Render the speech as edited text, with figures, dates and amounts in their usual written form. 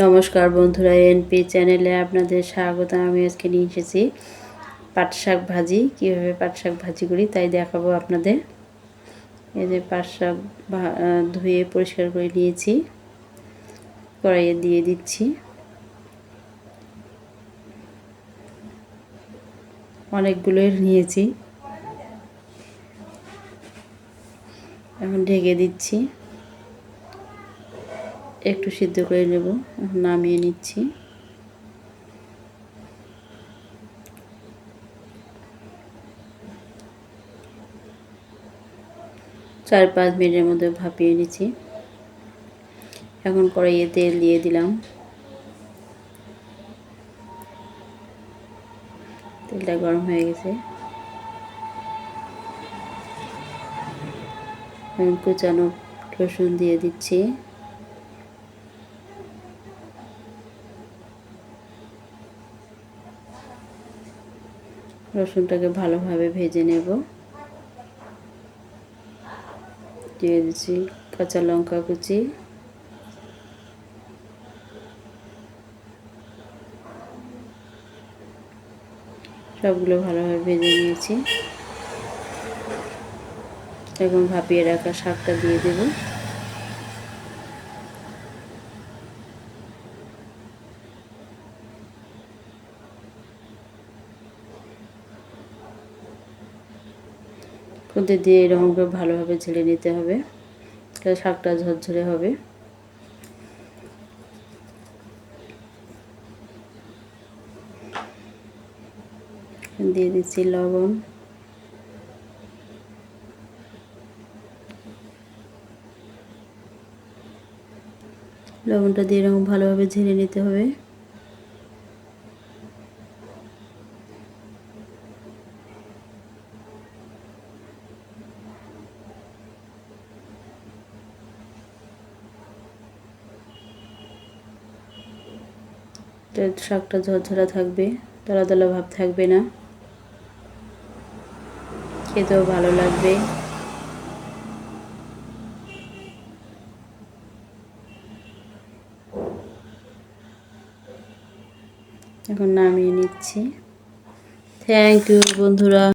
নমস্কার বন্ধুরা, এনপি চ্যানেলে আপনাদের স্বাগত। আমি আজকে নিয়ে এসেছি পাট শাক ভাজি। কীভাবে পাট শাক ভাজি করি তাই দেখাবো আপনাদের। এই যে পাট শাক ধুয়ে পরিষ্কার করে নিয়েছি, কড়াইয়ে দিয়ে দিচ্ছি। অনেকগুলোই নিয়েছি, এখন ঢেকে দিচ্ছি, একটু সিদ্ধ করে নেব। এখন নামিয়ে নিচ্ছি। চার 5 মিনিটের মধ্যে ভাপিয়ে নিচ্ছি। এখন কড়াইয়ে তেল দিয়ে দিলাম, তেলটা গরম হয়ে গেছে। এখন কুচানো রসুন দিয়ে দিচ্ছি। রসুনটাকে ভালোভাবে ভেজে নেব। দিয়ে দিচ্ছি কাঁচা লঙ্কা কুচি, সবগুলো ভালোভাবে ভেজে নিয়েছি। এখন ভাপিয়ে রাখা শাকটা দিয়ে দেব। খুন্তি দিয়ে এরকম করে ভালোভাবে ঝেড়ে নিতে হবে, তাহলে শাকটা ঝরঝরে হবে। দিয়ে দিচ্ছি লবণ, লবণটা দিয়ে এরকম ভালোভাবে ঝেড়ে নিতে হবে। শাকটা ঝরঝরা থাকবে, দলা দলা ভাব থাকবে না, খেতেও ভালো লাগবে। এখন নামিয়ে নিচ্ছি। থ্যাংক ইউ বন্ধুরা।